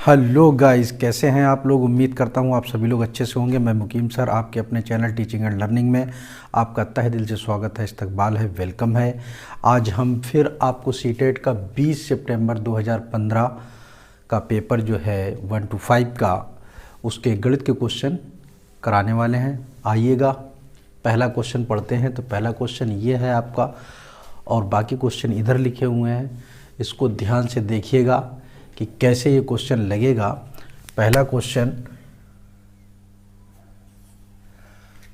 Hello guys, कैसे हैं आप लोग। उम्मीद करता हूं आप सभी लोग अच्छे से होंगे। मैं मुकीम सर आपके अपने चैनल टीचिंग एंड लर्निंग में आपका तहे दिल से स्वागत है, इस्तकबाल है, वेलकम है। आज हम फिर आपको सीटेट का 20 सितंबर 2015 का पेपर जो है 1 to 5 का उसके गणित के क्वेश्चन कराने वाले हैं। आइएगा पहला क्वेश्चन पढ़ते हैं। तो पहला क्वेश्चन ये है आपका, और बाकी क्वेश्चन इधर लिखे हुए हैं। इसको ध्यान से देखिएगा कि कैसे ये क्वेश्चन लगेगा। पहला क्वेश्चन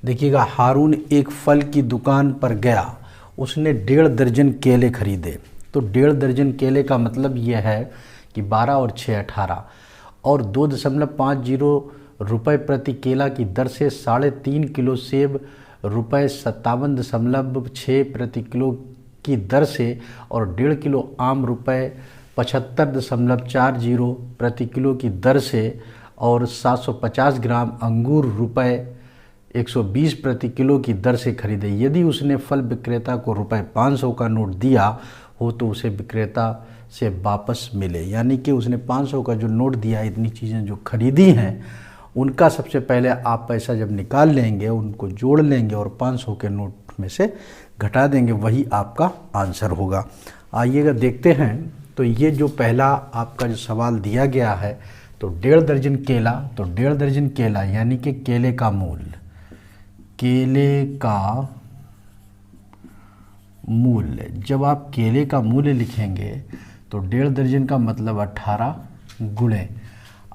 देखिएगा, हारून एक फल की दुकान पर गया, उसने 1.5 दर्जन केले खरीदे। तो 1.5 दर्जन केले का मतलब यह है कि 12 और 6 18 और 2.50 रुपये प्रति केला की दर से 3.5 किलो सेब रुपये 57.6 प्रति किलो की दर से और 1.5 किलो आम रुपये 75.40 प्रति किलो की दर से और 750 ग्राम अंगूर रुपये 120 प्रति किलो की दर से खरीदे। यदि उसने फल विक्रेता को रुपये 500 का नोट दिया हो तो उसे विक्रेता से वापस मिले। यानी कि उसने 500 का जो नोट दिया, इतनी चीज़ें जो खरीदी हैं उनका सबसे पहले आप पैसा जब निकाल लेंगे, उनको जोड़ लेंगे और 500 के नोट में से घटा देंगे, वही आपका आंसर होगा। आइएगा देखते हैं। तो ये जो पहला आपका जो सवाल दिया गया है, तो 1.5 दर्जन केला, तो 1.5 दर्जन केला यानी कि केले का मूल्य, केले का मूल्य, जब आप केले का मूल्य लिखेंगे तो 1.5 दर्जन का मतलब 18 गुणे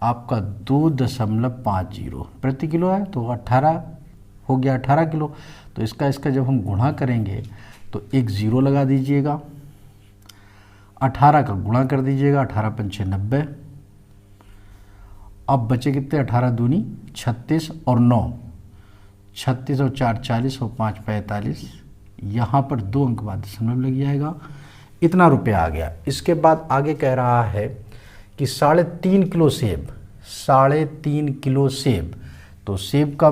आपका 2.50 प्रति किलो है, तो 18 हो गया 18 किलो। तो इसका जब हम गुणा करेंगे तो एक ज़ीरो लगा दीजिएगा, 18 का गुणा कर दीजिएगा, 18 पंचे 90। अब बचे कितने, 18 दूनी 36 और 9, 36 और 4 40 और 5 45। यहाँ पर 2 अंक बाद दशमलव लग जाएगा। इतना रुपया आ गया। इसके बाद आगे कह रहा है कि 3.5 किलो सेब, 3.5 किलो सेब, तो सेब का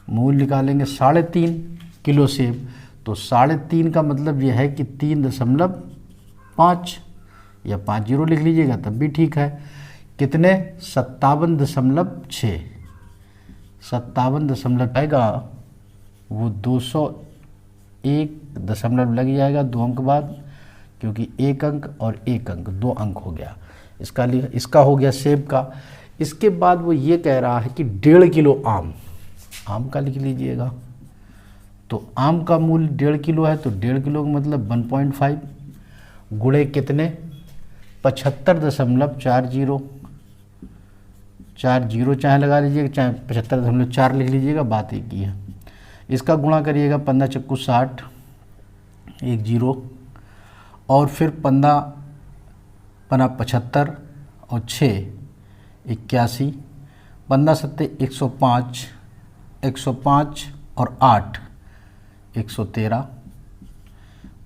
मूल निकालेंगे। 3.5 किलो सेब, तो 3.5 का मतलब यह है कि 3.5 या 50 लिख लीजिएगा तब भी ठीक है। कितने, 57.6, 57 आएगा, वो 201 दशमलव लग जाएगा 2 अंक बाद, क्योंकि 1 अंक और 1 अंक 2 अंक हो गया। इसका हो गया सेब का। इसके बाद वो ये कह रहा है कि 1.5 किलो आम का लिख लीजिएगा। तो आम का मूल्य 1.5 किलो है, तो 1.5 किलो का मतलब 1.5 गुणे कितने, 75.40, 40 चाहे लगा लीजिएगा, चाहे 75.4 लिख लीजिएगा, बात एक ही है। इसका गुणा करिएगा, 15 चक्कू 60, 1 0, और फिर 15 पना 75 और 6 81, 15 सत्ते 105, 105 और 8 113।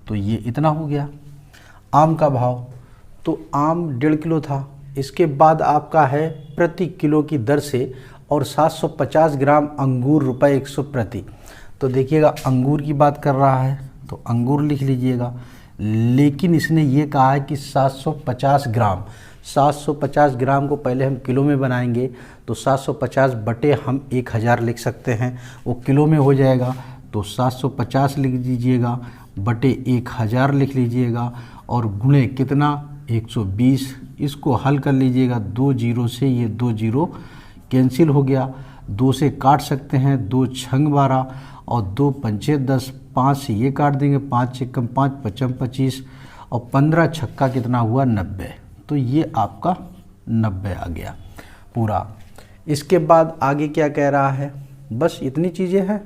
तो ये इतना हो गया आम का भाव। तो आम 1.5 किलो था। इसके बाद आपका है प्रति किलो की दर से और 750 ग्राम अंगूर रुपये 100 प्रति। तो देखिएगा अंगूर की बात कर रहा है, तो अंगूर लिख लीजिएगा। लेकिन इसने ये कहा है कि 750 ग्राम, 750 ग्राम को पहले हम किलो में बनाएंगे, तो 750 बटे हम 1000 लिख सकते हैं, वो किलो में हो जाएगा। तो 750 लिख दीजिएगा बटे 1000 लिख लीजिएगा और गुणे कितना, 120। इसको हल कर लीजिएगा 2 0 से, ये 2 0 कैंसिल हो गया, 2 से काट सकते हैं, 2 छंग 12 और 2 पंचे 10, 5 से ये काट देंगे, 5 से कम 5 पचम 25 और 15 छक्का कितना हुआ, 90। तो ये आपका 90 आ गया पूरा। इसके बाद आगे क्या कह रहा है, बस इतनी चीज़ें हैं।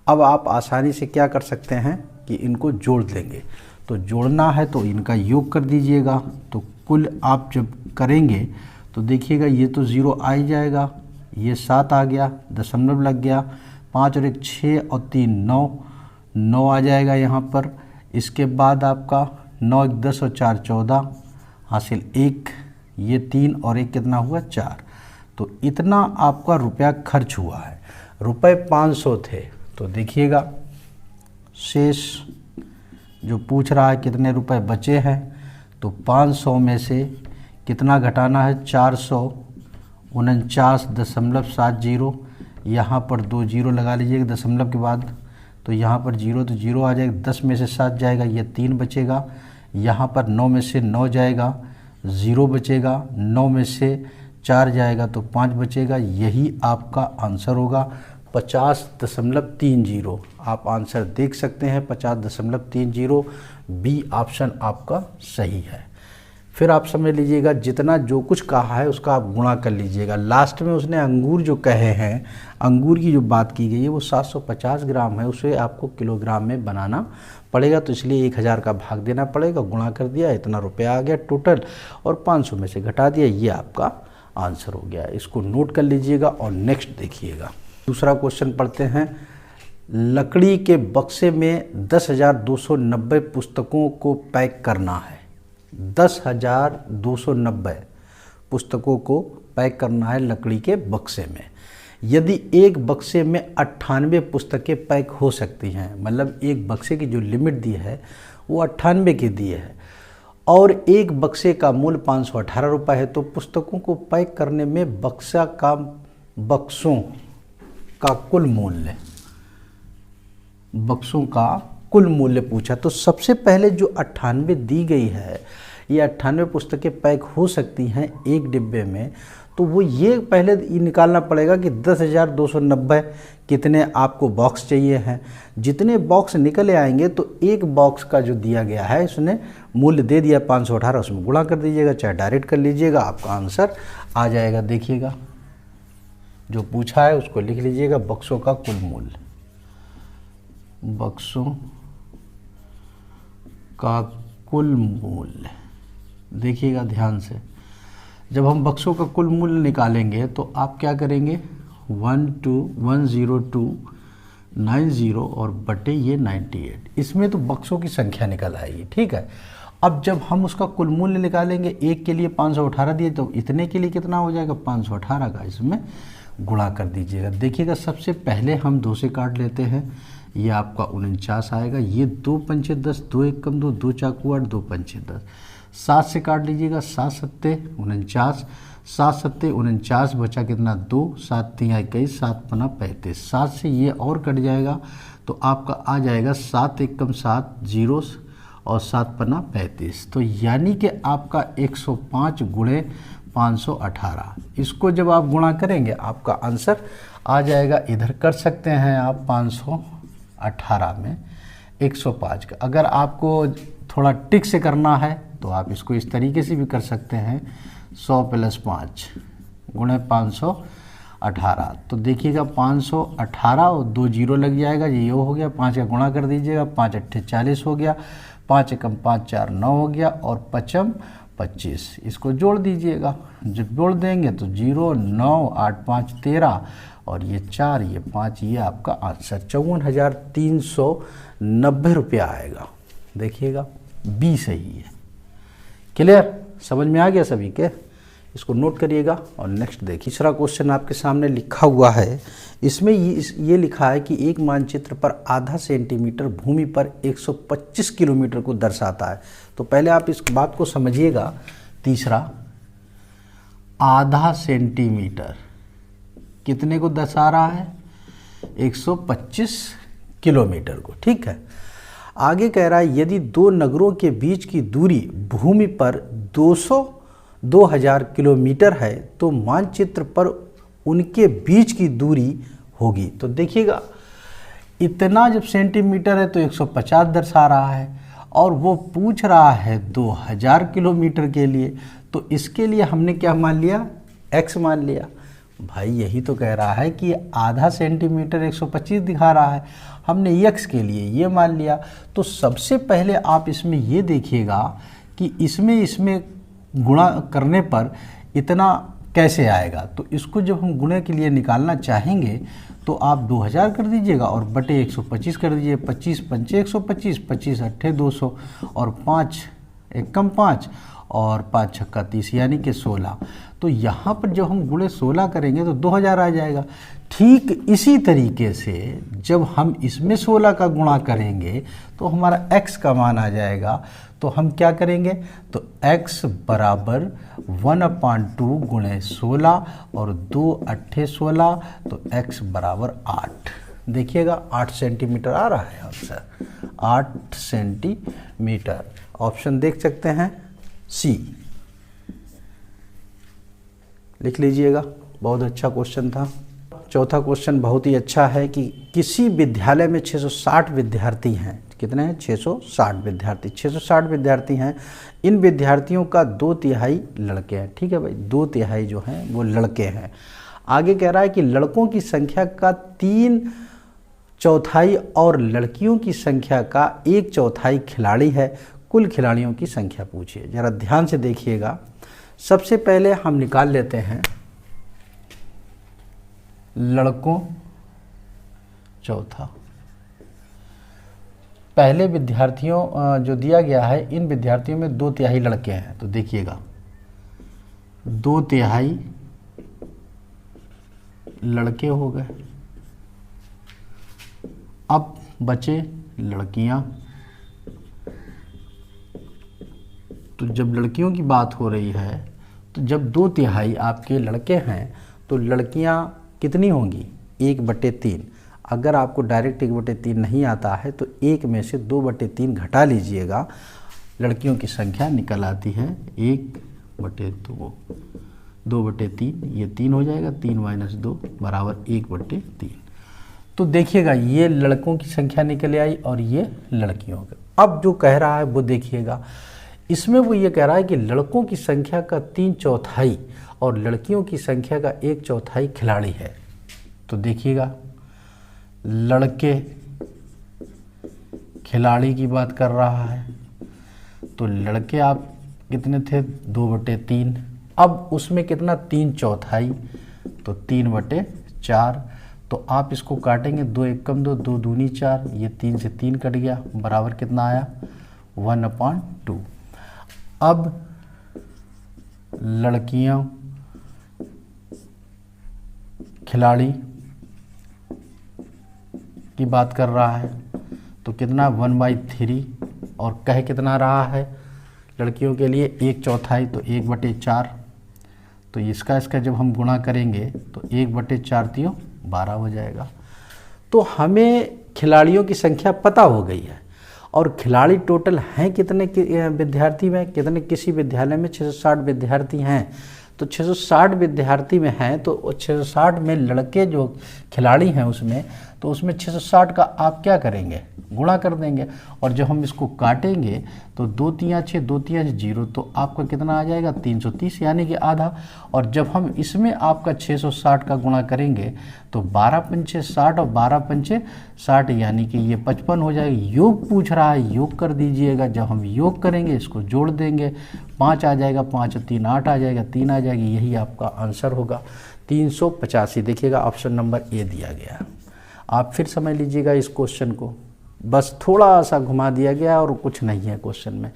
अब आप आसानी से क्या कर सकते हैं कि इनको जोड़ देंगे। तो जोड़ना है तो इनका योग कर दीजिएगा। तो कुल आप जब करेंगे तो देखिएगा ये तो 0 आ ही जाएगा, ये 7 आ गया, दशमलव लग गया, 5 और 1 6 और 3 9 आ जाएगा यहाँ पर। इसके बाद आपका 9 1 10 और 4 14 हासिल 1, ये 3 और 1 कितना हुआ, 4। तो इतना आपका रुपया खर्च हुआ है। रुपये 500 थे, तो देखिएगा शेष जो पूछ रहा है कितने रुपए बचे हैं, तो 500 में से कितना घटाना है, 449.70। यहाँ पर 2 जीरो लगा लीजिएगा दशमलव के बाद, तो यहाँ पर जीरो तो जीरो आ जाएगा, 10 में से 7 जाएगा, ये 3 बचेगा। यहाँ पर 9 में से 9 जाएगा, 0 बचेगा, 9 में से 4 जाएगा तो 5 बचेगा। यही आपका आंसर होगा 50.30। आप आंसर देख सकते हैं 50.30। बी ऑप्शन आपका सही है। फिर आप समझ लीजिएगा जितना जो कुछ कहा है उसका आप गुणा कर लीजिएगा। लास्ट में उसने अंगूर जो कहे हैं, अंगूर की जो बात की गई है वो 750 ग्राम है, उसे आपको किलोग्राम में बनाना पड़ेगा, तो इसलिए 1000 का भाग देना पड़ेगा। गुणा कर दिया, इतना रुपया आ गया टोटल, और 500 में से घटा दिया, ये आपका आंसर हो गया। इसको नोट कर लीजिएगा और नेक्स्ट देखिएगा। दूसरा क्वेश्चन पढ़ते हैं। लकड़ी के बक्से में 10,290 पुस्तकों को पैक करना है। 10,290 पुस्तकों को पैक करना है लकड़ी के बक्से में। यदि एक बक्से में 98 पुस्तकें पैक हो सकती हैं, मतलब एक बक्से की जो लिमिट दी है वो 98 की दी है, और एक बक्से का मूल्य 518 रुपये है, तो पुस्तकों को पैक करने में बक्सों का कुल मूल्य, बक्सों का कुल मूल्य पूछा। तो सबसे पहले जो 98 दी गई है, ये 98 पुस्तकें पैक हो सकती हैं एक डिब्बे में, तो वो ये पहले निकालना पड़ेगा कि 10,290 कितने आपको बॉक्स चाहिए हैं। जितने बॉक्स निकले आएंगे तो एक बॉक्स का जो दिया गया है उसने मूल्य दे दिया 518, उसमें गुणा कर दीजिएगा, चाहे डायरेक्ट कर लीजिएगा, आपका आंसर आ जाएगा। देखिएगा जो पूछा है उसको लिख लीजिएगा, बक्सों का कुल मूल्य, बक्सों का कुल मूल्य। देखिएगा ध्यान से, जब हम बक्सों का कुल मूल्य निकालेंगे तो आप क्या करेंगे, 10290 और बटे ये 98, इसमें तो बक्सों की संख्या निकल आएगी। ठीक है, अब जब हम उसका कुल मूल्य निकालेंगे, एक के लिए 518 दिए तो इतने के लिए कितना हो जाएगा, 518 का इसमें गुणा कर दीजिएगा। देखिएगा सबसे पहले हम 2 से काट लेते हैं, ये आपका 49 आएगा, ये 2 पंचे 10, 2 एक कम 2, 2 चाकू 8, 2 पंचे 10। 7 से काट लीजिएगा, 7 सत्ते 49, 7 सत्ते 49, बचा कितना 2, 7 3 21, 7 पना 35। 7 से ये और कट जाएगा तो आपका आ जाएगा 7 एक कम 7 जीरो और 7 पना 35। तो यानी कि आपका 105 गुणे 518, इसको जब आप गुणा करेंगे आपका आंसर आ जाएगा। इधर कर सकते हैं आप 518 में 105 का। अगर आपको थोड़ा टिक से करना है तो आप इसको इस तरीके से भी कर सकते हैं, 100 + 5 गुणे 518। तो देखिएगा 518 और 2 जीरो लग जाएगा, ये हो गया, 5 का गुणा कर दीजिएगा, 5 8 40 हो गया, 5 एकम 5 4 9 हो गया, और 5 25, इसको जोड़ दीजिएगा। जब जोड़ देंगे तो 0 9 8 5 13 और ये 4 ये 5, ये आपका आंसर 54,390 रुपया आएगा। देखिएगा बी सही है। क्लियर, समझ में आ गया सभी के? इसको नोट करिएगा और नेक्स्ट देखिए। तीसरा क्वेश्चन आपके सामने लिखा हुआ है, इसमें ये लिखा है कि एक मानचित्र पर आधा सेंटीमीटर भूमि पर 125 किलोमीटर को दर्शाता है। तो पहले आप इस बात को समझिएगा। तीसरा, आधा सेंटीमीटर कितने को दर्शा रहा है, 125 किलोमीटर को। ठीक है, आगे कह रहा है यदि दो नगरों के बीच की दूरी भूमि पर 2000 किलोमीटर है तो मानचित्र पर उनके बीच की दूरी होगी। तो देखिएगा इतना जब सेंटीमीटर है तो 150 दर्शा रहा है, और वो पूछ रहा है 2000 किलोमीटर के लिए, तो इसके लिए हमने क्या मान लिया, x मान लिया। भाई यही तो कह रहा है कि आधा सेंटीमीटर 125 दिखा रहा है, हमने x के लिए ये मान लिया। तो सबसे पहले आप इसमें ये देखिएगा कि इसमें गुणा करने पर इतना कैसे आएगा। तो इसको जब हम गुणे के लिए निकालना चाहेंगे तो आप 2000 कर दीजिएगा और बटे 125 कर दीजिए। 25 पंचे 125, 25 अट्ठे 200 और 5 एक कम 5 और 5 छक्का 30 यानी कि 16। तो यहाँ पर जब हम गुणे 16 करेंगे तो 2000 आ जाएगा। ठीक इसी तरीके से जब हम इसमें 16 का गुणा करेंगे तो हमारा x का मान आ जाएगा। तो हम क्या करेंगे, तो x बराबर 1/2 गुणे 16 और 2 अट्ठे 16, तो x बराबर 8। देखिएगा 8 सेंटीमीटर आ रहा है आंसर, 8 सेंटीमीटर। ऑप्शन देख सकते हैं सी, लिख लीजिएगा। बहुत अच्छा क्वेश्चन था। चौथा क्वेश्चन बहुत ही अच्छा है कि किसी विद्यालय में 660 विद्यार्थी हैं। कितने हैं? 660 विद्यार्थी। 660 विद्यार्थी हैं। इन विद्यार्थियों का 2/3 लड़के हैं। ठीक है भाई, 2/3 जो हैं वो लड़के हैं। आगे कह रहा है कि लड़कों की संख्या का 3/4 और लड़कियों की संख्या का 1/4 खिलाड़ी है। कुल खिलाड़ियों की संख्या पूछिए। जरा ध्यान से देखिएगा। सबसे पहले हम निकाल लेते हैं लड़कों चौथा। पहले विद्यार्थियों जो दिया गया है, इन विद्यार्थियों में 2/3 लड़के हैं। तो देखिएगा 2/3 लड़के हो गए। अब बचे लड़कियां। तो जब लड़कियों की बात हो रही है तो जब 2/3 आपके लड़के हैं तो लड़कियां कितनी होंगी? 1/3। अगर आपको डायरेक्ट 1/3 नहीं आता है तो 1 में से 2/3 घटा लीजिएगा, लड़कियों की संख्या निकल आती है 1/2। 2/3 ये 3 हो जाएगा, 3 - 2 बराबर 1/3। तो देखिएगा ये लड़कों की संख्या निकल आई और ये लड़कियों का। अब जो कह रहा है वो देखिएगा, इसमें वो ये कह रहा है कि लड़कों की संख्या का 3/4 और लड़कियों की संख्या का 1/4 खिलाड़ी है। तो देखिएगा लड़के खिलाड़ी की बात कर रहा है। तो लड़के आप कितने थे? 2/3। अब उसमें कितना? 3/4, तो 3/4। तो आप इसको काटेंगे, 2 × 1 = 2, 2 दूनी 4, ये 3 से 3 कट गया, बराबर कितना आया? 1/2। अब लड़कियां खिलाड़ी की बात कर रहा है तो कितना? 1/3। और कह कितना रहा है लड़कियों के लिए? 1/4, तो 1/4। तो इसका जब हम गुणा करेंगे तो 1/4 12 हो जाएगा। तो हमें खिलाड़ियों की संख्या पता हो गई है। और खिलाड़ी टोटल हैं कितने विद्यार्थी में? कितने? किसी विद्यालय में 660 विद्यार्थी हैं। तो 660 विद्यार्थी में हैं तो 660 में लड़के जो खिलाड़ी हैं उसमें, तो उसमें 660 का आप क्या करेंगे? गुणा कर देंगे। और जब हम इसको काटेंगे तो 2 × 3 = 6, 2 × 3 = 0, तो आपका कितना आ जाएगा? 330 यानी कि आधा। और जब हम इसमें आपका 660 का गुणा करेंगे तो 12 × 5 = 60 और 12 × 5 = 60 यानी कि ये 55 हो जाएगा। योग पूछ रहा है, योग कर दीजिएगा। जब हम योग करेंगे इसको जोड़ देंगे, 5 आ जाएगा, 5 और 3 8 आ जाएगा, 3 आ जाएगी। यही आपका आंसर होगा 385। देखिएगा ऑप्शन नंबर ए दिया गया। आप फिर समझ लीजिएगा इस क्वेश्चन को, बस थोड़ा सा घुमा दिया गया और कुछ नहीं है क्वेश्चन में।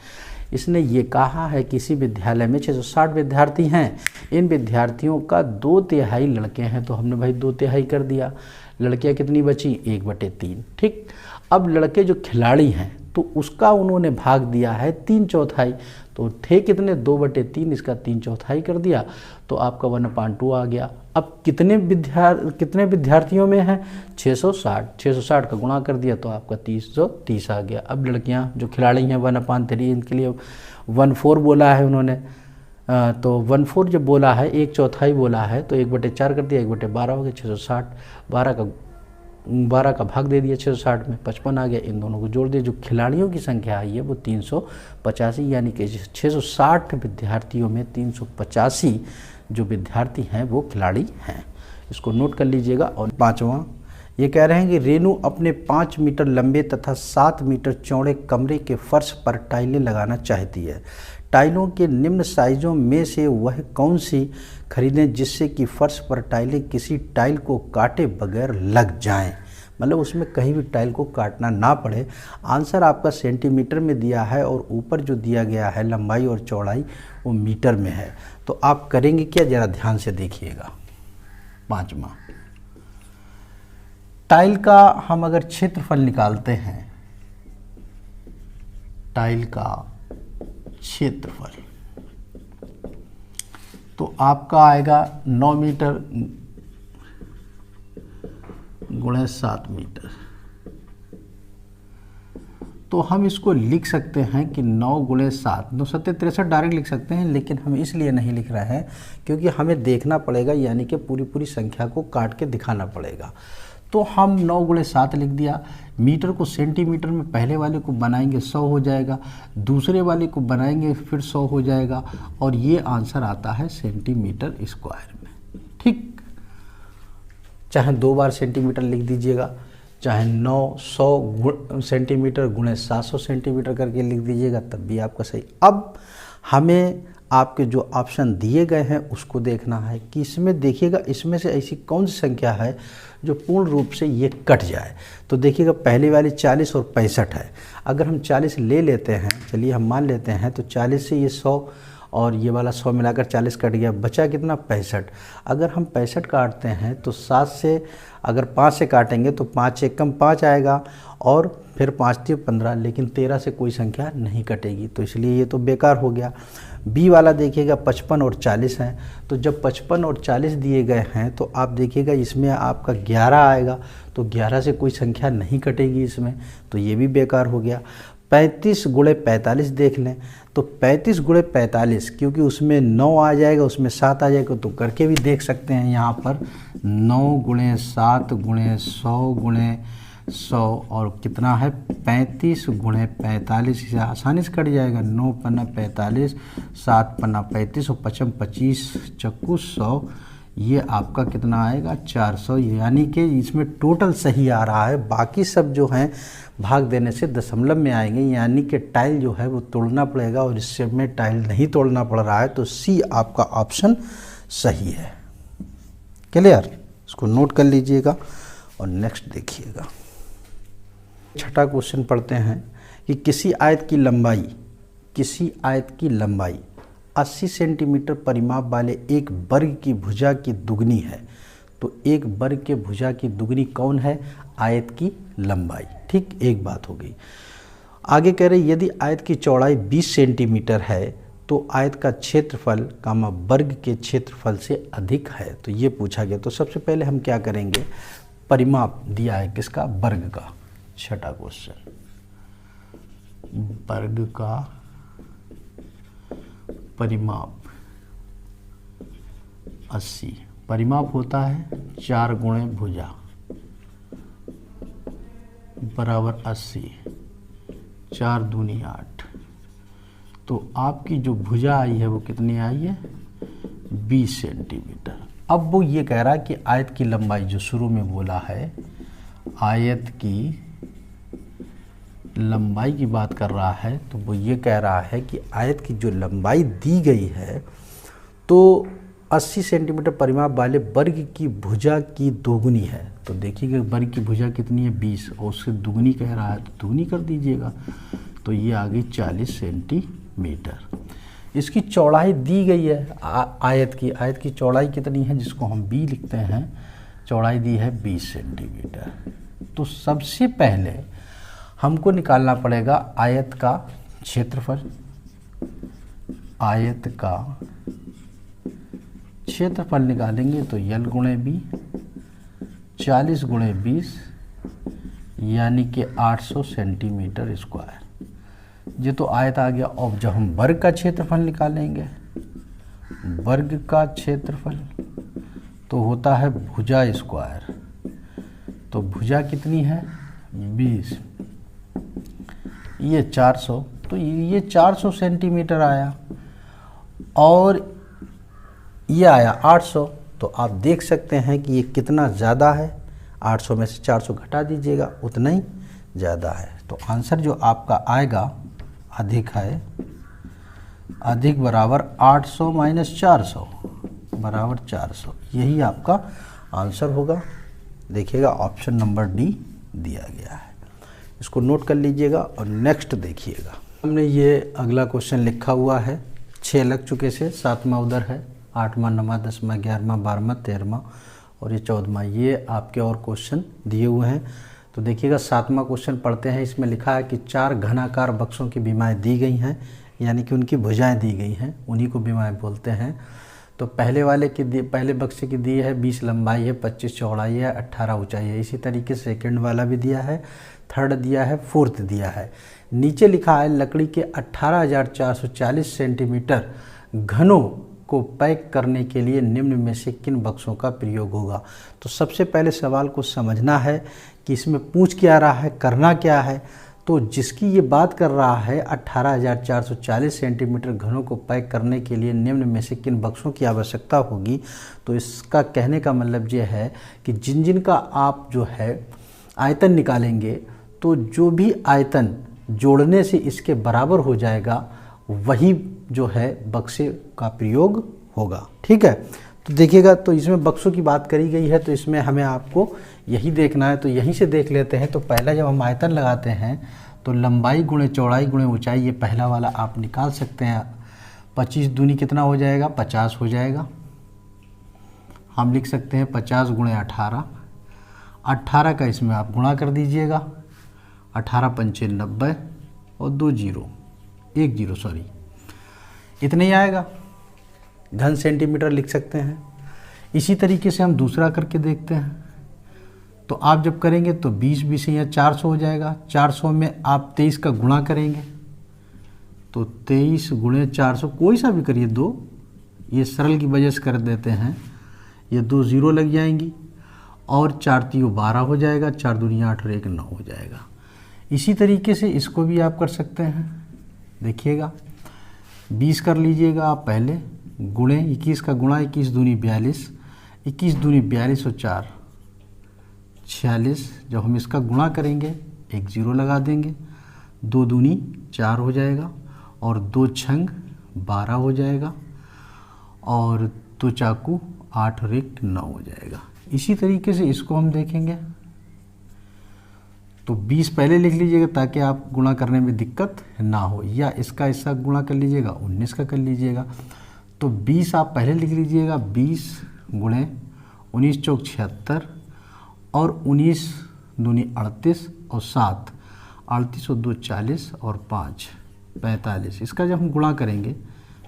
इसने ये कहा है किसी विद्यालय में 660 विद्यार्थी हैं, इन विद्यार्थियों का 2/3 लड़के हैं। तो हमने भाई 2/3 कर दिया। लड़कियां कितनी बची? 1/3। ठीक। अब लड़के जो खिलाड़ी हैं तो उसका उन्होंने भाग दिया है 3/4। तो थे कितने? 2/3, इसका 3/4 कर दिया तो आपका 1/2 आ गया। अब कितने विद्यार्थियों में है? 660। 660 का गुणा कर दिया तो आपका 330 आ गया। अब लड़कियां जो खिलाड़ी हैं 1/3, इनके लिए 1/4 बोला है उन्होंने। तो 1/4 जब बोला है, 1/4 बोला है, तो 1/4 कर दिया, 1/12 हो गया। 660 12 का भाग दे दिया 660 में, 55 आ गया। इन दोनों को जोड़ दिया। जो खिलाड़ियों की संख्या आई है वो 385, यानी कि 660 विद्यार्थियों में 385 जो विद्यार्थी हैं वो खिलाड़ी हैं। इसको नोट कर लीजिएगा। और 5वां ये कह रहे हैं कि रेनू अपने 5 मीटर लंबे तथा 7 मीटर चौड़े कमरे के फर्श पर टाइलें लगाना चाहती है। टाइलों के निम्न साइजों में से वह कौन सी खरीदें जिससे कि फर्श पर टाइलें किसी टाइल को काटे बगैर लग जाएं। मतलब उसमें कहीं भी टाइल को काटना ना पड़े। आंसर आपका सेंटीमीटर में दिया है और ऊपर जो दिया गया है लंबाई और चौड़ाई वो मीटर में है। तो आप करेंगे क्या, ज़रा ध्यान से देखिएगा। 5वां, टाइल का हम अगर क्षेत्रफल निकालते हैं, टाइल का क्षेत्रफल तो आपका आएगा 9 मीटर गुणे 7 मीटर। तो हम इसको लिख सकते हैं कि 9 गुणे 7, 9 7 63 डायरेक्ट लिख सकते हैं, लेकिन हम इसलिए नहीं लिख रहे हैं क्योंकि हमें देखना पड़ेगा, यानी कि पूरी संख्या को काट के दिखाना पड़ेगा। तो हम 9 गुणे 7 लिख दिया। मीटर को सेंटीमीटर में पहले वाले को बनाएंगे 100 हो जाएगा, दूसरे वाले को बनाएंगे फिर 100 हो जाएगा, और ये आंसर आता है सेंटीमीटर स्क्वायर में। ठीक, चाहे 2 बार सेंटीमीटर लिख दीजिएगा, चाहे 900 सेंटीमीटर गुणे 700 सेंटीमीटर करके लिख दीजिएगा, तब भी आपका सही। अब हमें आपके जो ऑप्शन दिए गए हैं उसको देखना है कि इसमें देखिएगा, इसमें से ऐसी कौन सी संख्या है जो पूर्ण रूप से ये कट जाए। तो देखिएगा पहली वाली 40 और 65 है। अगर हम 40 ले लेते हैं, चलिए हम मान लेते हैं, तो 40 से ये 100 और ये वाला 100 मिलाकर 40 कट गया, बचा कितना 65। अगर हम 65 काटते हैं तो 7 से अगर 5 से काटेंगे तो 5 से कम 5 आएगा और फिर 5 से 15, लेकिन 13 से कोई संख्या नहीं कटेगी, तो इसलिए ये तो बेकार हो गया। बी वाला देखिएगा 55 और 40 हैं, तो जब 55 और 40 दिए गए हैं तो आप देखिएगा इसमें आपका 11 आएगा, तो 11 से कोई संख्या नहीं कटेगी इसमें, तो ये भी बेकार हो गया। 35 गुणे 45 देख लें, तो 35 गुणे 45, क्योंकि उसमें 9 आ जाएगा, उसमें 7 आ जाएगा, तो करके भी देख सकते हैं यहाँ पर 9 गुणे 7 गुणे 100 गुणे 100 और कितना है 35 गुणे 45, इसे आसानी से कट जाएगा। 9 पन्ना 45, 7 पन्ना 35 और 55 25 चक्कू 100, ये आपका कितना आएगा 400, यानी कि इसमें टोटल सही आ रहा है। बाकी सब जो हैं भाग देने से दशमलव में आएंगे, यानी कि टाइल जो है वो तोड़ना पड़ेगा और इससे में टाइल नहीं तोड़ना पड़ रहा है, तो सी आपका ऑप्शन सही है। क्लियर, इसको नोट कर लीजिएगा और नेक्स्ट देखिएगा। छठा क्वेश्चन पढ़ते हैं कि किसी आयत की लंबाई 80 सेंटीमीटर परिमाप वाले एक वर्ग की भुजा की दुगनी है। तो एक वर्ग के भुजा की दुगनी कौन है, आयत की लंबाई। ठीक, एक बात हो गई। आगे कह रहे यदि आयत की चौड़ाई 20 सेंटीमीटर है तो आयत का क्षेत्रफल कामा वर्ग के क्षेत्रफल से अधिक है, तो ये पूछा गया। तो सबसे पहले हम क्या करेंगे, परिमाप दिया है किसका, वर्ग का। छठा क्वेश्चन, वर्ग का परिमाप 80, परिमाप होता है 4 गुणे भुजा बराबर 80, 4 दूनी 8। तो आपकी जो भुजा आई है वो कितनी आई है 20 सेंटीमीटर। अब वो ये कह रहा है कि आयत की लंबाई, जो शुरू में बोला है आयत की लंबाई की बात कर रहा है, तो वो ये कह रहा है कि आयत की जो लंबाई दी गई है तो 80 सेंटीमीटर परिमाप वाले वर्ग की भुजा की दोगुनी है। तो देखिएगा वर्ग की भुजा कितनी है 20 और उससे दुगनी कह रहा है, तो दुगनी कर दीजिएगा, तो ये आ गई 40 सेंटीमीटर। इसकी चौड़ाई दी गई है आयत की चौड़ाई कितनी है, जिसको हम बी लिखते हैं, चौड़ाई दी है 20 सेंटीमीटर। तो सबसे पहले हमको निकालना पड़ेगा आयत का क्षेत्रफल। आयत का क्षेत्रफल निकालेंगे तो यल गुणे बी, 40 गुणे 20 यानी कि 800 सेंटीमीटर स्क्वायर। ये तो आयत आ गया। अब जब हम वर्ग का क्षेत्रफल निकालेंगे, वर्ग का क्षेत्रफल तो होता है भुजा स्क्वायर। तो भुजा कितनी है 20, ये 400, तो ये 400 सेंटीमीटर आया और ये आया 800। तो आप देख सकते हैं कि ये कितना ज़्यादा है, 800 में से 400 घटा दीजिएगा, उतना ही ज़्यादा है। तो आंसर जो आपका आएगा अधिक है, अधिक बराबर 800 माइनस 400 बराबर 400, यही आपका आंसर होगा। देखिएगा ऑप्शन नंबर डी दिया गया है। इसको नोट कर लीजिएगा और नेक्स्ट देखिएगा। हमने ये अगला क्वेश्चन लिखा हुआ है, 6 लग चुके से, 7वां उधर है, 8वां 9वां 10वां 11वां 12वां 13वां और ये 14वां, ये आपके और क्वेश्चन दिए हुए हैं। तो देखिएगा 7वां क्वेश्चन पढ़ते हैं। इसमें लिखा है कि 4 घनाकार बक्सों की बीमाएँ दी गई हैं, यानी कि उनकी भुजाएं दी गई हैं, उन्हीं को बीमाएँ बोलते हैं। तो पहले बक्स की दी है 20 लंबाई है, 25 चौड़ाई है, 18 ऊंचाई है। इसी तरीके से सेकंड वाला भी दिया है, थर्ड दिया है, फोर्थ दिया है। नीचे लिखा है लकड़ी के 18,440 सेंटीमीटर घनों को पैक करने के लिए निम्न में से किन बक्सों का प्रयोग होगा। तो सबसे पहले सवाल को समझना है कि इसमें पूछ क्या रहा है, करना क्या है। तो जिसकी ये बात कर रहा है 18,440 सेंटीमीटर घनों को पैक करने के लिए निम्न में से किन बक्सों की आवश्यकता होगी, तो इसका कहने का मतलब ये है कि जिन का आप जो है आयतन निकालेंगे, तो जो भी आयतन जोड़ने से इसके बराबर हो जाएगा वही जो है बक्से का प्रयोग होगा। ठीक है, तो देखिएगा, तो इसमें बक्सों की बात करी गई है, तो इसमें हमें आपको यही देखना है। तो यहीं से देख लेते हैं। तो पहला जब हम आयतन लगाते हैं तो लंबाई गुणे चौड़ाई गुणे ऊंचाई, ये पहला वाला आप निकाल सकते हैं। 25 दूनी कितना हो जाएगा, 50 हो जाएगा। हम लिख सकते हैं 50 गुणे 18, 18 का इसमें आप गुणा कर दीजिएगा, 18 पंचे 90 और 2 जीरो, 1 जीरो सॉरी, इतना ही आएगा। घन सेंटीमीटर लिख सकते हैं। इसी तरीके से हम दूसरा करके देखते हैं। तो आप जब करेंगे तो 20 या 400 हो जाएगा। 400 में आप 23 का गुणा करेंगे तो 23 गुणे 400, कोई सा भी करिए, 2, ये सरल की वजह से कर देते हैं, ये 2 जीरो लग जाएंगी और 4 3 12 हो जाएगा, 4 दूनी 8 और 1 9 हो जाएगा। इसी तरीके से इसको भी आप कर सकते हैं। देखिएगा 20 कर लीजिएगा आप पहले, गुणे 21 का गुणा 21 दूनी 42, 21 दूनी 42 और 4 46। जब हम इसका गुणा करेंगे 1 जीरो लगा देंगे, 2 दूनी 4 हो जाएगा और 2 छंग 12 हो जाएगा और 2 चाकू 8 और 1 9 हो जाएगा। इसी तरीके से इसको हम देखेंगे तो 20 पहले लिख लीजिएगा ताकि आप गुणा करने में दिक्कत ना हो, या इसका गुणा कर लीजिएगा, 19 का कर लीजिएगा। तो 20 आप पहले लिख लीजिएगा, 20 गुणे 19 चौक 76 और 19 दूनी 38 और 7 38 और 2 40 और 5 45। इसका जब हम गुणा करेंगे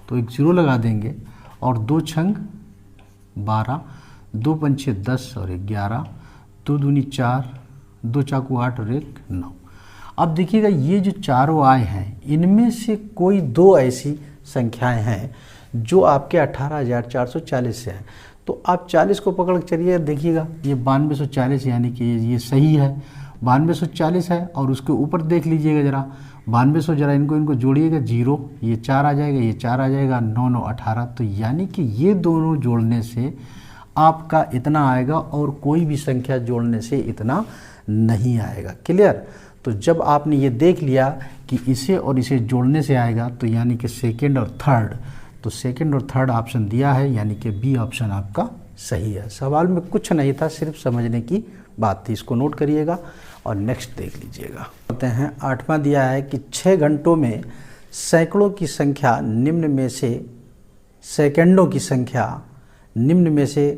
तो 1 जीरो लगा देंगे और 2 छंग 12, 2 पंचे 10 और 11, 2 दूनी 4, 2 चाकू 8 और 1 9। अब देखिएगा ये जो चारों आए हैं, इनमें से कोई 2 ऐसी संख्याएं हैं जो आपके 18,440 से हैं। तो आप 40 को पकड़ के चलिए, देखिएगा ये 9240, यानी कि ये सही है, 9240 है। और उसके ऊपर देख लीजिएगा जरा 9200, जरा इनको जोड़िएगा, 0, ये 4 आ जाएगा, ये 4 आ जाएगा, 9 9 18। तो यानी कि ये दोनों जोड़ने से आपका इतना आएगा और कोई भी संख्या जोड़ने से इतना नहीं आएगा। क्लियर? तो जब आपने ये देख लिया कि इसे और इसे जोड़ने से आएगा, तो यानी कि सेकेंड और थर्ड, तो सेकंड और थर्ड ऑप्शन दिया है, यानी कि बी ऑप्शन आपका सही है। सवाल में कुछ नहीं था, सिर्फ समझने की बात थी। इसको नोट करिएगा और नेक्स्ट देख लीजिएगा। कहते हैं 8वां दिया है कि 6 घंटों में सैकड़ों की संख्या निम्न में से, सेकंडों की संख्या निम्न में से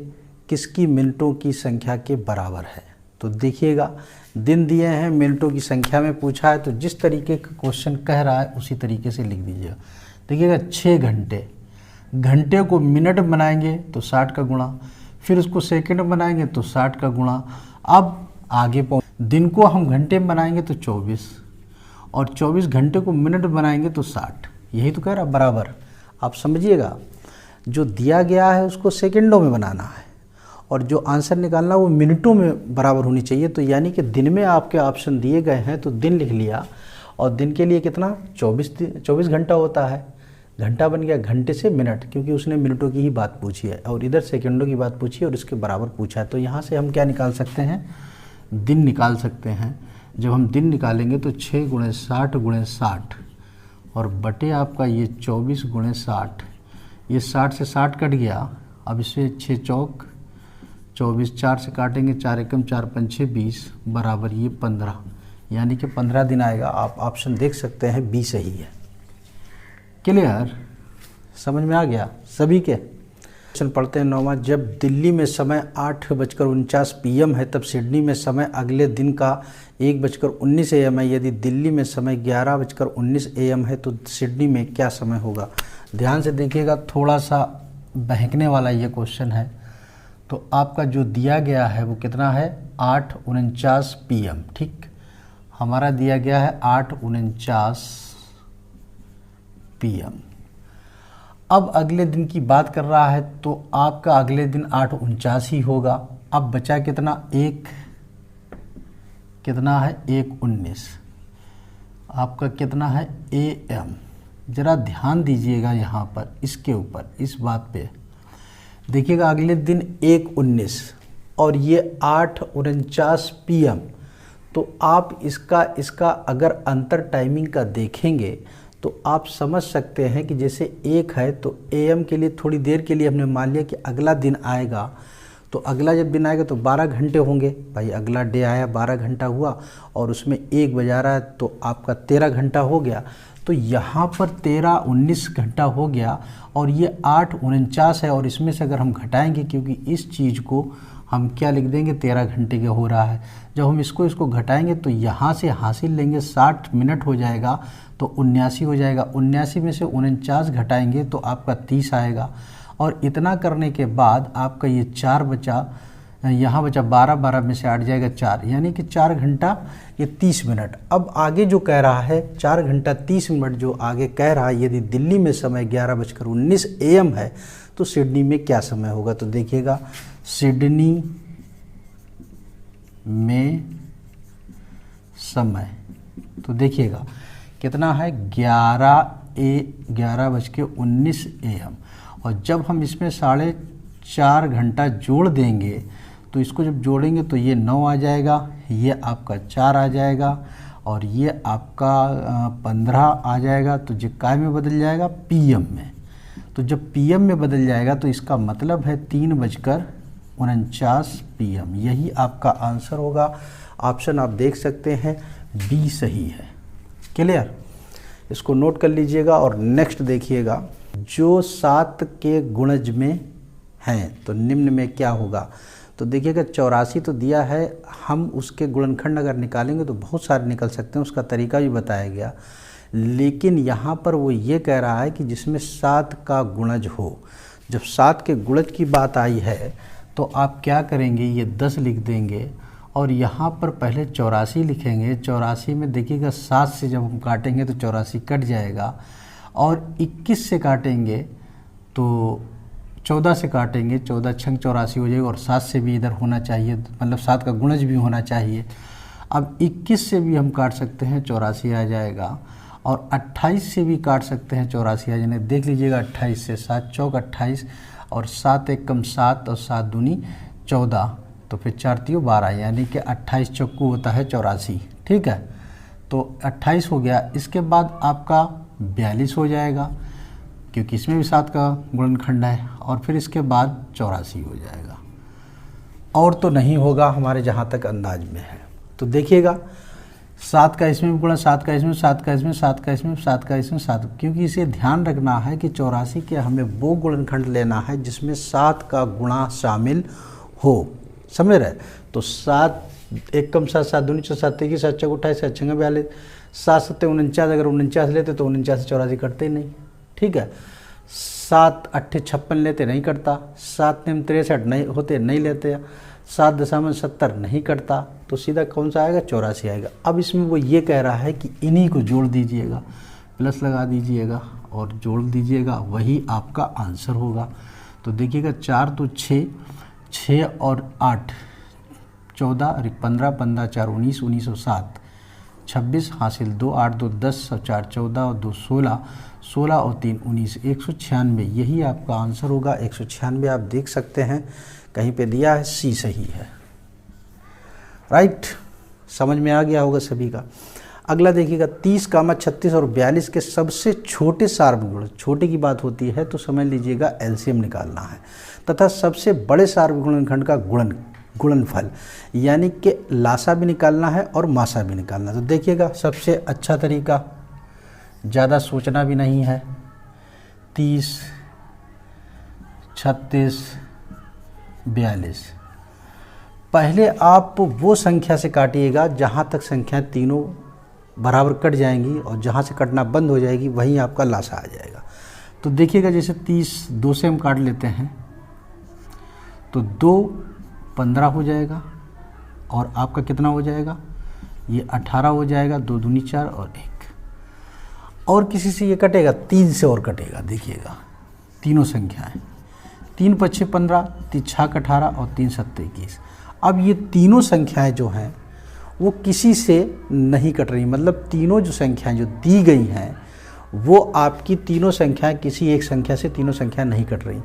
किसकी मिनटों की संख्या के बराबर है। तो देखिएगा दिन दिए हैं, मिनटों की संख्या में पूछा है, तो जिस तरीके का क्वेश्चन कह रहा है उसी तरीके से लिख दीजिएगा। देखिएगा 6 घंटे, घंटे को मिनट बनाएंगे तो 60 का गुणा, फिर उसको सेकंड बनाएंगे तो 60 का गुणा। अब आगे दिन को हम घंटे में बनाएंगे तो 24 और 24 घंटे को मिनट बनाएंगे तो 60। यही तो कह रहा बराबर। आप समझिएगा, जो दिया गया है उसको सेकंडों में बनाना है और जो आंसर निकालना वो मिनटों में बराबर होनी चाहिए। तो यानी कि दिन में आपके ऑप्शन दिए गए हैं तो दिन लिख लिया, और दिन के लिए कितना 24 घंटा होता है, घंटा बन गया घंटे से मिनट, क्योंकि उसने मिनटों की ही बात पूछी है और इधर सेकंडों की बात पूछी है और इसके बराबर पूछा है। तो यहाँ से हम क्या निकाल सकते हैं, दिन निकाल सकते हैं। जब हम दिन निकालेंगे तो 6 गुणे 60 गुणे 60 और बटे आपका ये 24 गुणे 60, ये 60 से 60 कट गया। अब इससे 6 चौक 24, 4 से काटेंगे, 4 एकम 4 पंचे 20 बराबर ये 15, यानी कि 15 दिन आएगा। आप ऑप्शन देख सकते हैं बी सही है। क्लियर, समझ में आ गया सभी के। क्वेश्चन पढ़ते हैं 9वां। जब दिल्ली में समय 8:49 PM है तब सिडनी में समय अगले दिन का 1:19 AM है। यदि दिल्ली में समय 11:19 AM है तो सिडनी में क्या समय होगा। ध्यान से देखिएगा, थोड़ा सा बहकने वाला ये क्वेश्चन है। तो आपका जो दिया गया है वो कितना है, 8:49 PM, ठीक। हमारा दिया गया है 8:49 PM। अब अगले दिन की बात कर रहा है तो आपका अगले दिन 8:49 ही होगा। अब बचा कितना, कितना है 1:19, आपका कितना है AM। ज़रा ध्यान दीजिएगा यहाँ पर, इसके ऊपर, इस बात पे देखिएगा। अगले दिन 1:19 और ये 8:49 PM। तो आप इसका अगर अंतर टाइमिंग का देखेंगे तो आप समझ सकते हैं कि जैसे 1 है तो AM के लिए थोड़ी देर के लिए हमने मान लिया कि अगला दिन आएगा। तो अगला जब दिन आएगा तो 12 घंटे होंगे। भाई अगला डे आया, 12 घंटा हुआ और उसमें 1 बजा रहा है तो आपका 13 घंटा हो गया। तो यहाँ पर 13-19 घंटा हो गया और ये 8:49 है। और इसमें से अगर हम घटाएंगे, क्योंकि इस चीज़ को हम क्या लिख देंगे, 13 घंटे का हो रहा है। जब हम इसको घटाएंगे तो यहाँ से हासिल लेंगे, 60 मिनट हो जाएगा तो 79 हो जाएगा। 79 में से 49 घटाएंगे तो आपका 30 आएगा। और इतना करने के बाद आपका ये 4 बचा, यहाँ बचा 12, 12 में से 8 जाएगा 4, यानी कि 4 घंटा ये 30 मिनट। अब आगे जो कह रहा है 4 घंटा 30 मिनट जो आगे कह रहा है, यदि दिल्ली में समय 11:19 AM है तो सिडनी में क्या समय होगा। तो देखिएगा, सिडनी में समय तो देखिएगा कितना है, 11:19 AM। और जब हम इसमें 4.5 घंटा जोड़ देंगे तो इसको जब जोड़ेंगे तो ये 9 आ जाएगा, ये आपका 4 आ जाएगा और ये आपका 15 आ जाएगा। तो जो काय में बदल जाएगा, PM में। तो जब PM में बदल जाएगा तो इसका मतलब है 3:49 PM। यही आपका आंसर होगा। ऑप्शन आप देख सकते हैं बी सही है। क्लियर, इसको नोट कर लीजिएगा। और नेक्स्ट देखिएगा, जो 7 के गुणज में हैं तो निम्न में क्या होगा। तो देखिएगा 84 तो दिया है, हम उसके गुणनखंड अगर निकालेंगे तो बहुत सारे निकल सकते हैं, उसका तरीका भी बताया गया। लेकिन यहाँ पर वो ये कह रहा है कि जिसमें 7 का गुणज हो। जब 7 के गुणज की बात आई है तो आप क्या करेंगे, ये 10 लिख देंगे और यहाँ पर पहले 84 लिखेंगे। 84 में देखिएगा 7 से जब हम काटेंगे तो 84 कट जाएगा और 21 से काटेंगे तो 14 से काटेंगे, 14 छंग 84 हो जाएगा। और 7 से भी इधर होना चाहिए, मतलब 7 का गुणज भी होना चाहिए। अब 21 से भी हम काट सकते हैं, 84 आ जाएगा। और 28 से भी काट सकते हैं, 84 आ जाएगा। देख लीजिएगा 28 से, 7 चौक 28 और 7 एक कम 7 और 7 दूनी 14, तो फिर 4 तियो 12, यानी कि 28 चौकू होता है 84। ठीक है, तो 28 हो गया। इसके बाद आपका 42 हो जाएगा, क्योंकि इसमें भी 7 का गुणनखंड है। और फिर इसके बाद 84 हो जाएगा। और तो नहीं होगा हमारे जहाँ तक अंदाज में है। तो देखिएगा 7 का इसमें भी गुणा, 7 का इसमें, 7 का इसमें, 7 का इसमें, 7 का इसमें, 7, क्योंकि इसे ध्यान रखना है कि 84 के हमें वो गुणनखंड लेना है जिसमें 7 का गुणा शामिल हो। समझ रहे। तो 7 एक कम 7, 7 दूनी 7, 7 7 चौक 28, 7 छंग 42, 7 7 49, अगर 49 लेते तो 49 से 84 कटते ही नहीं। ठीक है, 7 8 56 लेते नहीं कटता, 7 9 63 नहीं होते, नहीं लेते, 7.70 नहीं कटता, तो सीधा कौन सा आएगा, 84 आएगा। अब इसमें वो ये कह रहा है कि इन्हीं को जोड़ दीजिएगा, प्लस लगा दीजिएगा और जोड़ दीजिएगा, वही आपका आंसर होगा। तो देखिएगा 4 तो 6, 6 और 8 14 और 15, 15 4 19, 19 और 7 26 हासिल 2, 8 2 10 और 4 14 और 2 16, 16 और 3 19, 196। यही आपका आंसर होगा। 196 आप देख सकते हैं कहीं पे दिया है, सी सही है। राइट, समझ में आ गया होगा सभी का। अगला देखिएगा 30, 36 और 42 के सबसे छोटे सार्वगुण, छोटे की बात होती है तो समझ लीजिएगा एलसीएम निकालना है, तथा सबसे बड़े सार्वगुणनखंड का गुणनफल, यानी कि लासा भी निकालना है और मासा भी निकालना है। तो देखिएगा सबसे अच्छा तरीका, ज़्यादा सोचना भी नहीं है, 30, 36, 42। पहले आप वो संख्या से काटिएगा जहाँ तक संख्या तीनों बराबर कट जाएंगी, और जहाँ से कटना बंद हो जाएगी वहीं आपका लासा आ जाएगा। तो देखिएगा जैसे 30 2 से हम काट लेते हैं तो 2 15 हो जाएगा, और आपका कितना हो जाएगा, ये 18 हो जाएगा, 2 दूनी 4 और 1। और किसी से ये कटेगा, 3 से और कटेगा। देखिएगा तीनों संख्याएं, 3 5 15, 3 6 18 और 3 7 21। अब ये तीनों संख्याएं जो हैं वो किसी से नहीं कट रही, मतलब तीनों जो संख्याएं जो दी गई हैं वो आपकी तीनों संख्याएं किसी एक संख्या से तीनों संख्या नहीं कट रही।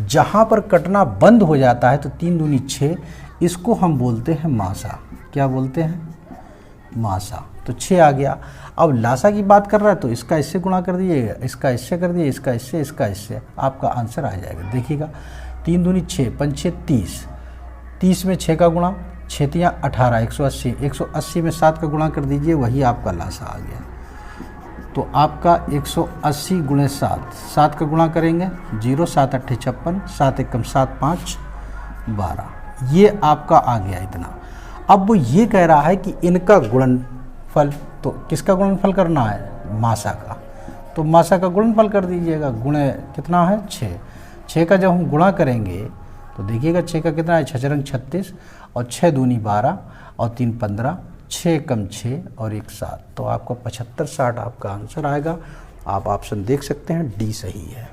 जहाँ पर कटना बंद हो जाता है तो 3 दूनी 6, इसको हम बोलते हैं मासा। क्या बोलते हैं, मासा। तो 6 आ गया। अब लासा की बात कर रहा है तो इसका इससे गुणा कर दीजिएगा, इसका इससे कर दीजिए, इसका इससे, इसका इससे, आपका आंसर आ जाएगा। देखिएगा 3 दूनी 6, 5 6 30, 30 में 6 का गुणा, 6 तियाँ 18, 180, 180 में 7 का गुणा कर दीजिए, वही आपका लासा आ गया। तो आपका 180 गुणे 7, 7 का गुणा करेंगे 0, 7 8 56, 7 1 7 5 12, ये आपका आ गया इतना। अब वो ये कह रहा है कि इनका गुणनफल, तो किसका गुणनफल करना है, मासा का। तो मासा का गुणनफल कर दीजिएगा, गुणे कितना है 6, 6 का जब हम गुणा करेंगे तो देखिएगा 6 का कितना है, 6 रंग 36, और 6 दूनी 12 और 3 15, 6 कम 6 और 1 7। तो आपका 75 60 आपका आंसर आएगा। आप ऑप्शन देख सकते हैं, डी सही है।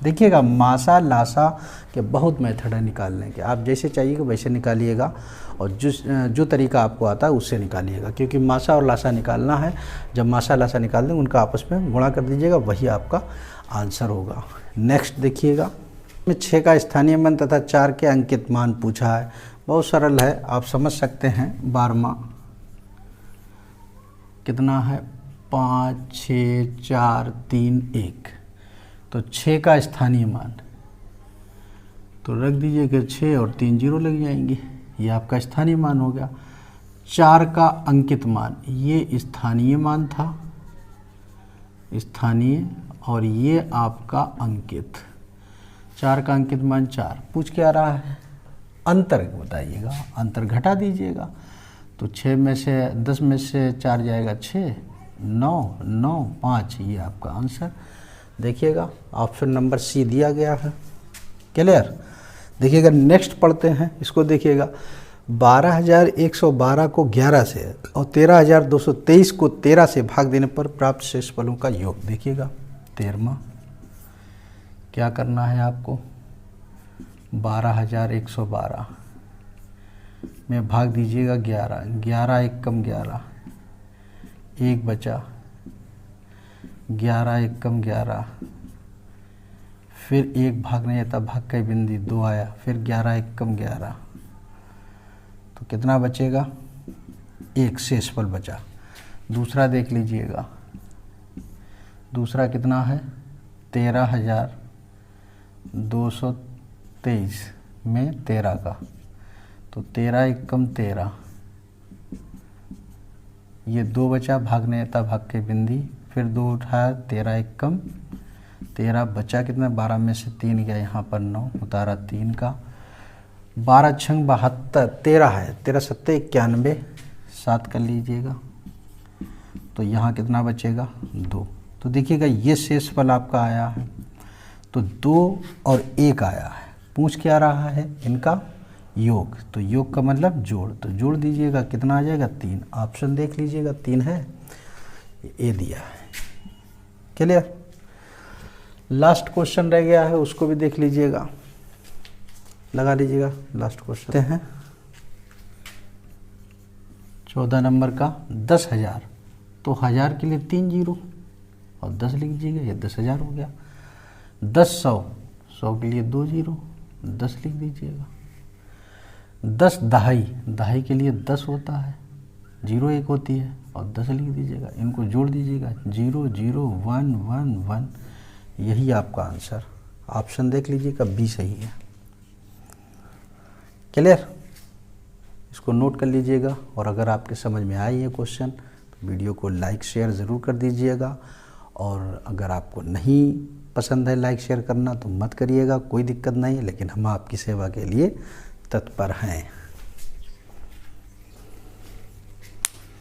देखिएगा मासा लासा के बहुत मेथड है निकालने के, आप जैसे चाहिएगा वैसे निकालिएगा, और जो तरीका आपको आता है उससे निकालिएगा, क्योंकि मासा और लासा निकालना है। जब मासा लासा निकाल देंगे उनका आपस में गुणा कर दीजिएगा, वही आपका आंसर होगा। नेक्स्ट देखिएगा, 6 का स्थानीय मान तथा 4 के अंकित मान पूछा है। बहुत सरल है, आप समझ सकते हैं। 12वां कितना है, 5 6 4 3 1। तो 6 का स्थानीय मान तो रख दीजिएगा 6 और 3 0 लग जाएंगे, ये आपका स्थानीय मान हो गया। 4 का अंकित मान, ये स्थानीय मान था, स्थानीय, और ये आपका अंकित। 4 का अंकित मान 4 पूछ के आ रहा है, अंतर बताइएगा, अंतर घटा दीजिएगा। तो 6 में से 10 में से 4 जाएगा 6, 9 9 5, ये आपका आंसर। देखिएगा ऑप्शन नंबर सी दिया गया है। क्लियर। देखिएगा नेक्स्ट पढ़ते हैं, इसको देखिएगा 12,112 को 11 से और 13,223 को 13 से भाग देने पर प्राप्त शेष फलों का योग। देखिएगा 13वां क्या करना है आपको, 12,112 में भाग दीजिएगा 11, 11 1 कम 11, 1 बचा, 11 1 कम 11, फिर 1 भाग नहीं आता, भाग का बिंदी 2 आया, फिर 11 1 कम 11, तो कितना बचेगा, 1 शेषफल बचा। दूसरा देख लीजिएगा, दूसरा कितना है, 13,223 में 13 का, तो 13 1 कम 13, ये 2 बचा, भाग नहीं आता, भाग के बिंदी, फिर 2 उठाया, 13 1 कम 13 बचा, कितना 12 में से 3 गया, यहाँ पर 9 उतारा 3 का, 12 छंग 72, 13 है, 13 7 91, 7 कर लीजिएगा, तो यहाँ कितना बचेगा 2। तो देखिएगा ये शेषफल आपका आया है, तो 2 और 1 आया है, पूछ क्या रहा है इनका योग, तो योग का मतलब जोड़, तो जोड़ दीजिएगा, कितना आ जाएगा 3। ऑप्शन देख लीजिएगा 3 है, ए दिया है। क्लियर। लास्ट क्वेश्चन रह गया है, उसको भी देख लीजिएगा, लगा लीजिएगा। लास्ट क्वेश्चन हैं 14 नंबर का, 10,000, तो 1000 के लिए 3 जीरो और 10 लिख दीजिएगा, ये 10,000 हो गया। 10 100, 100 के लिए 2 जीरो, 10 लिख दीजिएगा। 10 दहाई, दहाई के लिए 10 होता है, 0 1 होती है, और 10 लिख दीजिएगा, इनको जोड़ दीजिएगा 0 0 1 1 1, यही आपका आंसर। ऑप्शन देख लीजिएगा, बी सही है। क्लियर? इसको नोट कर लीजिएगा, और अगर आपके समझ में आई है क्वेश्चन तो वीडियो को लाइक शेयर ज़रूर कर दीजिएगा, और अगर आपको नहीं पसंद है लाइक शेयर करना तो मत करिएगा, कोई दिक्कत नहीं है, लेकिन हम आपकी सेवा के लिए तत्पर हैं।